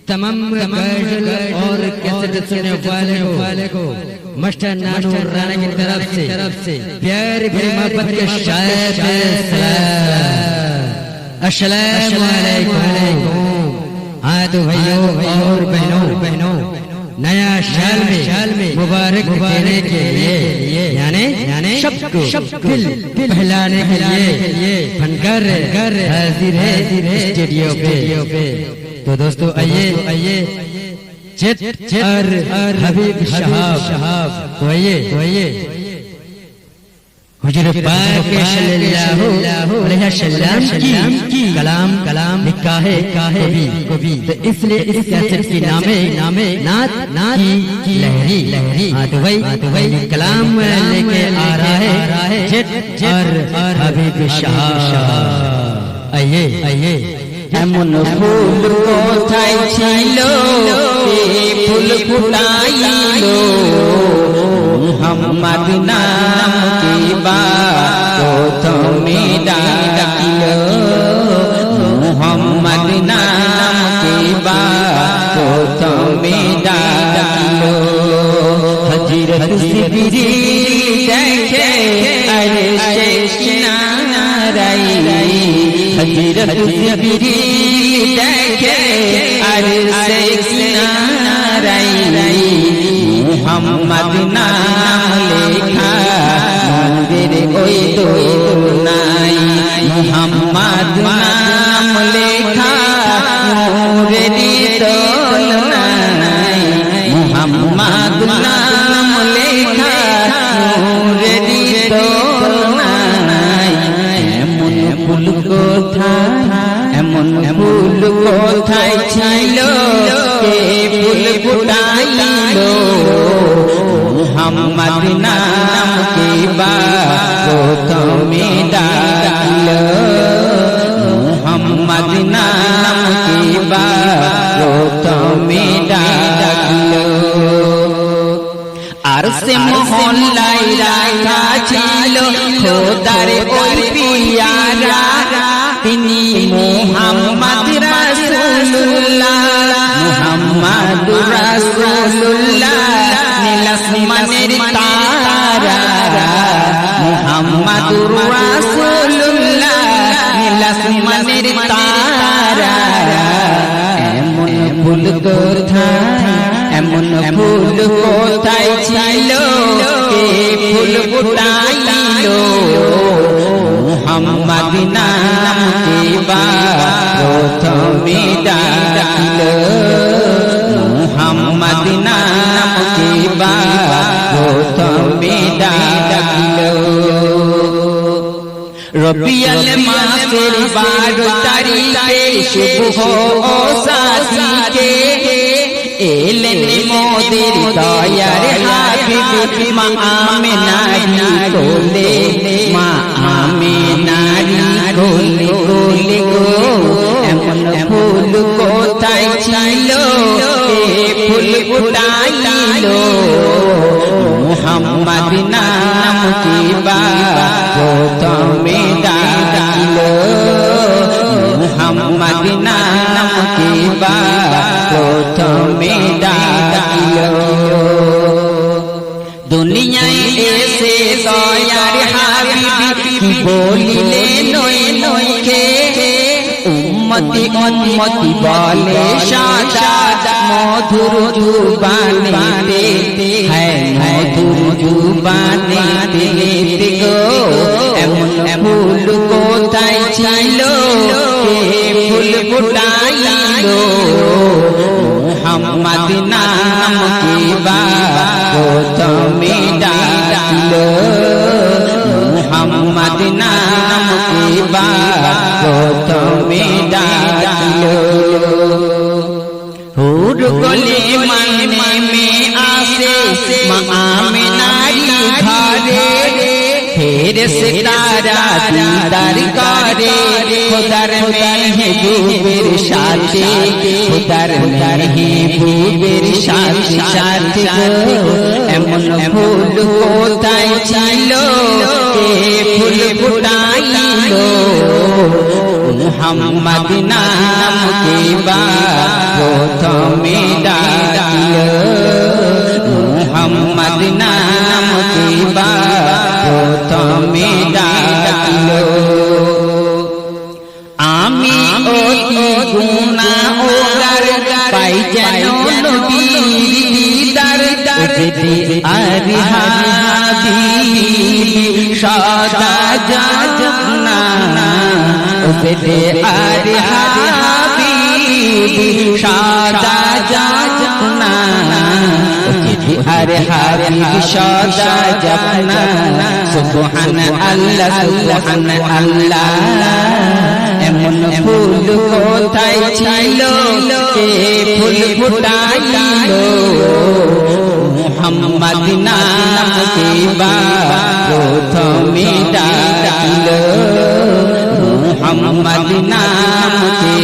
तमाम गजल और कैसेट सुनने वाले को मास्टर नानू राणा की तरफ से प्यार भरी मोहब्बत के शायर अस्सलाम वालेकुम। हाँ तो भाइयों और बहनों नया साल में मुबारक देने के लिए यानी सबको दिल बहलाने के लिए फनकार हाजिर है स्टूडियो पे। तो दोस्तों आइए चित और हबीब साहब तो आइए हुजूर पाक सल्लल्लाहु अलैहि वसल्लम की कलाम निकाहे कभी तो इसलिए इस कैसेट के नामे नात की लहरी। हाँ तो भाई कलाम लेके आ रहा है चित और हबीब साहब। आइए এমন ফুল কোথায় ছিল ফুল ফুটাইলো মুহাম্মদ নাম কি বা প্রথমে ডাকিলো মুহাম্মদ নাম কি বা প্রথমে ডাকিলো হযরত জিবরিল দেখে আরে শেষ নারাই हज़रत जिब्रील देखे अरसे किनाराई मुहम्मद नाम लेखा नूरेर ओई दोनाई मुहम्मद नाम लेखा नूरेर दोनाई मुहम्मद नाम लेखा नूरेर दोनाई ফুল কোথায় ছিল কে ফুল ফুটাইলো মুহাম্মদ নাম কি বা প্রথমে ডাকিলো মুহাম্মদ নাম কি বা প্রথমে ডাকিলো আর সে মহল্লায় রাখা ছিল খোদার ওই পিয়ারা তিনি মুহাম্মদ রাসূলুল্লাহ মুহাম্মদ রাসূলুল্লাহ নীল আসমানের তারা মুহাম্মদ রাসূলুল্লাহ নীল আসমানের তারা এমন ফুল কোথায় ছিল কে ফুল ফুটাইলো মুহাম্মদ নাম কি বা প্রথমে ডাকিলো মুহাম্মদ নাম কি বা প্রথমে ডাকিলো রবিউল মাসের 12 তারিখে শুভ ও সাথীকে এলেন মোদের দয়ার হাবিব মা আমিনার কোলে মা আমিনার কোলে গো এমন ফুল কোথায় ছিল কে ফুল ফুটাইলো মুহাম্মদ নাম কি বা প্রথমে ডাকিলো মুহাম্মদ নাম কি বা প্রথমে ডাকিলো দুনিয়ায় এসে দয়ার হাবিব কি বলিলে নয় কে উম্মতি বলে সাদা মধুর জুবানে হ্যাঁ মধুর জুবানে গো এমন ফুল কোথায় ছিল কে ফুল ফুটাইলো মুহাম্মদ নাম কি বা প্রথমে ডাকিলো মুহাম্মদ নাম কি বা প্রথমে ডাকিলো হুর গলি মানে মে আসে মা আমিনারি ঘরে ফেরেশতারা দিদার করে খোদার মেহবুবের সাথে খোদার মেহবুবের সাথে এমন ফুল কোথায় ছিল কে ফুল ফুটাইলো মুহাম্মদ নাম কে প্রথমে ডাকিল মুহাম্মদ নাম কে প্রথমে ডাকিল আমি অতি গুনাহগার পাই যেন নবীর দিদার যদি আর হাবিব সদা জানা যদি আর হাবিব সদা জানা যদি আর হাবিব সদা জানা সুবহান আল্লাহ সুবহান আল্লাহ এমন ফুল কোথায় ছিল কে ফুল ফুটাইল মুহাম্মদ নাম কে প্রথমে ডাকিল মুহাম্মদ নাম কে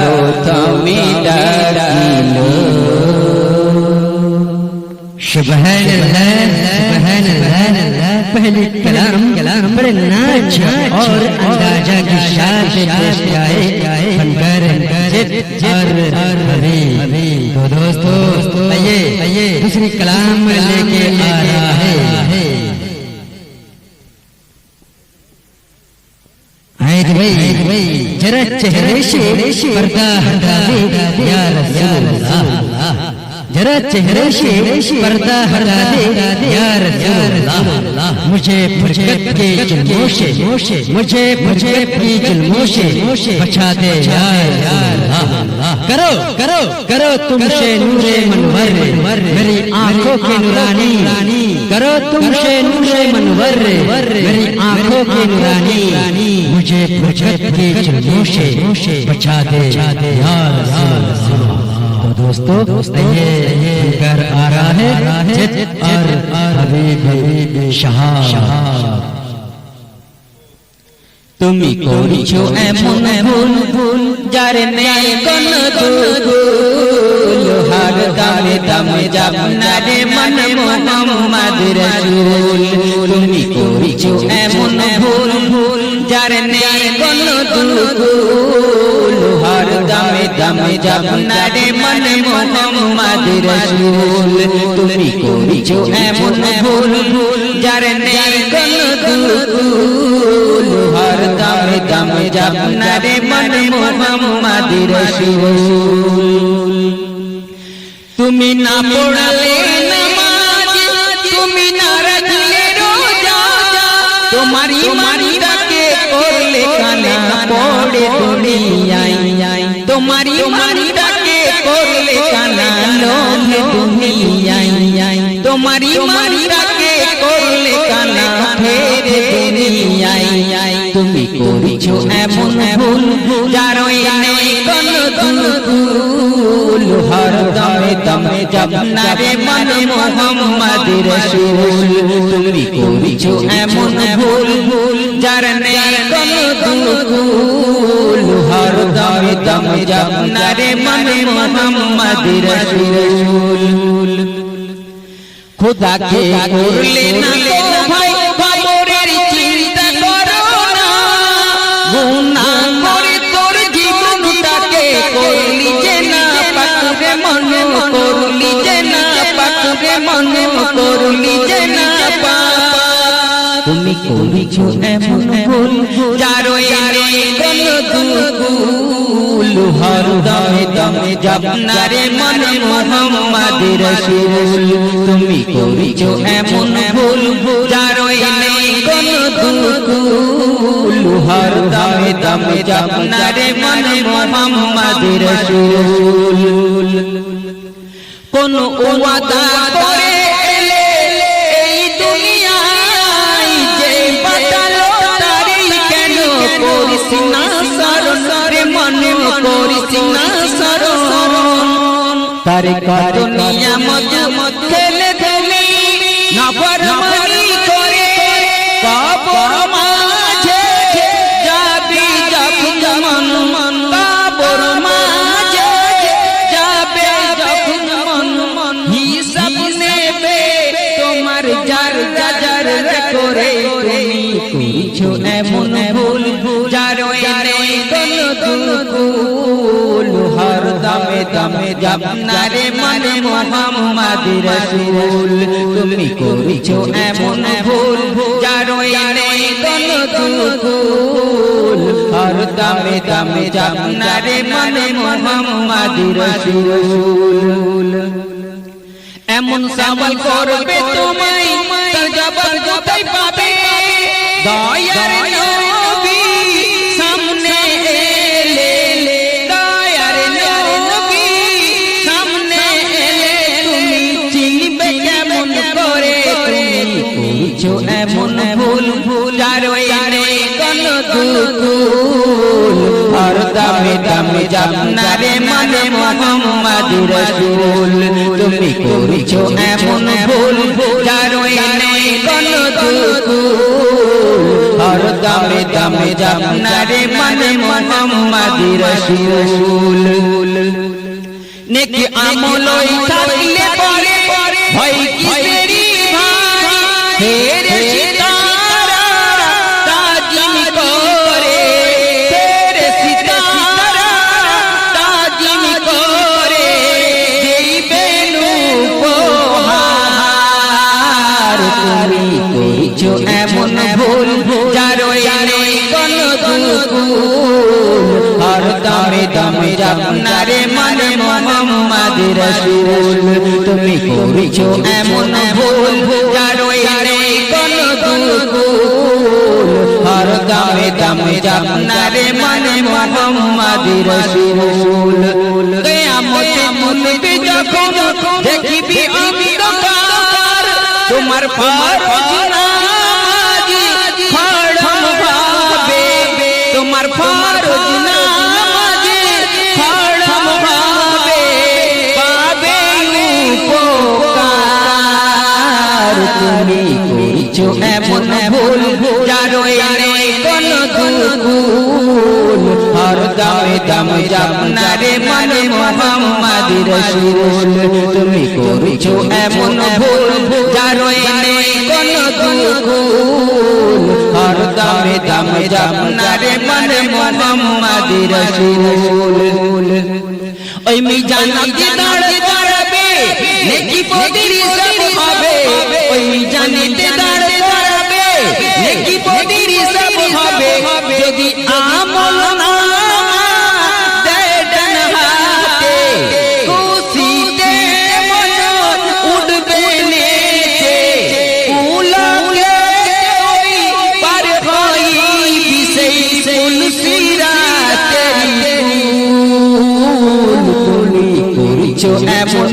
প্রথমে ডাকিল सुबहान अल्लाह पहले कलाम बड़े नाच और अंदाजा के साथ पेश किए फनकार और हबीब तो दोस्तों आइए दूसरी कलाम लेके आ रहा है भाई जरा चेहरे से पर्दा हटा दे या रसूल अल्लाह जरा चेहरे से पर्दा हटा दे या रसूल अल्लाह मुझे फुरकत के जुल्मों से मुझे फुरकत की जुल्मों से बचा दे या अल्लाह करो करो करो तुमसे नूरे मनवर मेरी आंखों के नूरानी करो तुमसे नूरे मनवर मेरी आंखों के नूरानी मुझे फुरकत के जुल्मों से बचा दे या रसूल अल्लाह तो दोस्तों ये कर आ रहा है और हबीब शाह তুমি করিছো এমন ভুল যার নেই কোন দুল হর দামে দামে জানারে মন মুহাম্মদ রাসূল তুমি করিছো এমন ভুল যার নেই কোন দুল হর দামে দামে জানারে মন মুহাম্মদ রাসূল তুমি করিছো এমন ভুল যার নেই কোন দুল হর দামে দামে জানারে মন মুহাম্মদ রাসূল তুমি না পড়লে নামাজ তুমি না রাখলে রোজা তোমার ঈমানটাকে করলে কানা পড়ে দুনিয়ায় তোমার ঈমানটাকে করলে কানা লোভে দুনিয়ায় তোমার ঈমানটাকে করলে কানা ফেরে দুনিয়ায় তুমি করিছো এমন ভুল যার নেই কোন দুল হর দামে দামে জানারে মন মুহাম্মদ রাসূল তুমি করিছো এমন ভুল যার নেই কোন দুল হর দামে দামে জানারে মন মুহাম্মদ রাসূল খুদাকে করলে না ভাই খবরের চিন্তা করো না গুনাহ করে তোর জীবনটাকে করলি যে না পাকবে মন করলি যে না পাকবে মন করলি যে না তুমি করিছো এমন ভুল যার নেই কোন দুল হর দামে দামে জানারে মন মুহাম্মদ রাসূল তুমি করিছো এমন ভুল যার নেই কোন দুল হর দামে দামে জানারে মন মুহাম্মদ রাসূল কোন ওয়াদা করে এলে এই দুনিয়ায় যে বাতালো তারই কেন করিস না শরণ রে মন করিস না শরণ তার কত নিয়ামত খেলে খেলে নাফরমানি করে কবর মাঝে যাবি যখন মন কবর মাঝে যাবে যখন মন হিসাব নেবে তোমার যার যার করে তুমি করিছো এমন ভুল যার নেই দামে দামে আপনারে মানে মোহাম্মদ রাসূল তুমি করেছো এমন ভুল যার নেই কোনো দুকুল আর দামে দামে আপনারে মানে মোহাম্মদ রাসূল এমন সওয়াল করবে তোমায় তার জবাব কোথায় পাবে দয়ার নবী সামনে এলে দয়ার নবী সামনে এলে তুমি চিনবে কেমন করে তুমি করেছো এমন ভুল যার নেই কোনো দুকুল আর দামে দামে আপনারে মানে মোহাম্মদ রাসূল তুমি করেছো এমন ভুল যার নেই কোনো দুকুল আর দামে দামে আপনারে মানে মোহাম্মদ রাসূল নেকি আমলই থাকলে পরে ভয় কিসেরি ভাই হেরে সিতারা তাজিম করে হেরে সিতারা তাজিম করে দেবেন উপহার তুমি করেছো এমন ভুল যার নেই কোনো দুকুল আর দামে দামে আপনারে মানে মোহাম্মদ রাসূল তুমি করেছো এমন ভুল যার নেই কোনো দুকুল আর দামে দামে আপনারে মানে মোহাম্মদ রাসূল কিয়ামতে মুলবি যখন দেখিবি অন্ধকার তোমার ফরজ নামাজ খড়ম ভাবে তোমার ফরজ নামাজ খড়ম ভাবে পাবে উপকার তুমি করেছো এমন ভুল যার নেই কোনো দুকুল আর দামে দামে আপনারে মানে মোহাম্মদ রাসূল তুমি করেছো এমন ভুল যার নেই কোনো দুকুল আর দামে দামে আপনারে মানে মোহাম্মদ রাসূল ওই মিজানে দাঁড় করাবে নেকি পদের হিসাব হবে ওই মিজানে দাঁড় করাবে নেকি পদের হিসাব হবে যদি আমল না দেয় ডান হাতে খুশিতে মন উঠবে নেচে উলাকে ওই পার হইবি সেই ফুলসিরাতেরি তুমি করেছো এমন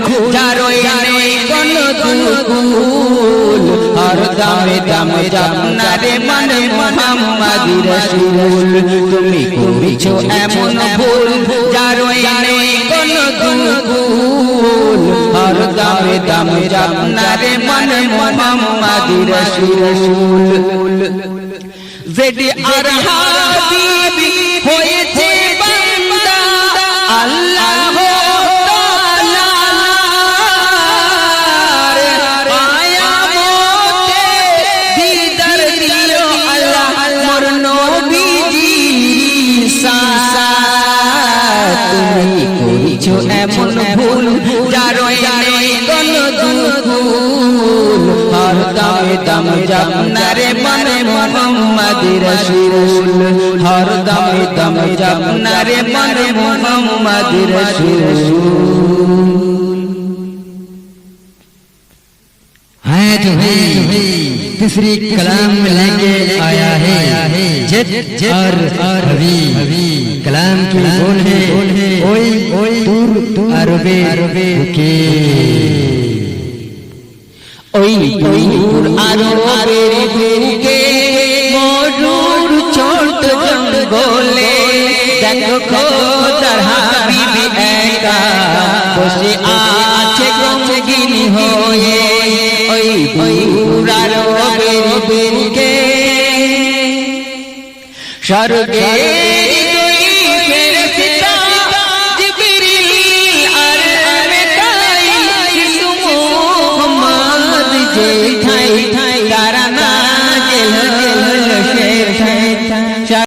ভুল যার নেই কোনো দুকুল আর দামে দামে আপনারে মানে মোহাম্মদ রাসূল তুমি করেছো এমন ভুল যার নেই কোনো দুকুল আর দামে দামে আপনারে মানে মোহাম্মদ রাসূল যেদি আর হাবিবি হয়েছে বান্দা আল্লাহ তাআলার আয়ামতে দিদার দিও আল্লাহ মোর নবীজি সাথ তুমি করেছো এমন ভুল যার নেই কোনো দুকুল আর দামে দামে আপনারে মানে মোহাম্মদ রাসূল আর দামে দামে আপনারে মানে মোহাম্মদ রাসূল है जो तीसरी कलाम लेके आया है जिद और हवी कलाम की बोल है ओई दूर अरबे के ওই দূর আরবের বুকে মরুর ছোট জঙ্গলে দেখো খোদার হাবিবি একা বসে আছে গমগিন হয়ে ওই দূর আরবের বুকে স্বর্গের দুই ফেরেশতা জিবরিল আর মিকাইল শিশু মুহাম্মদ যে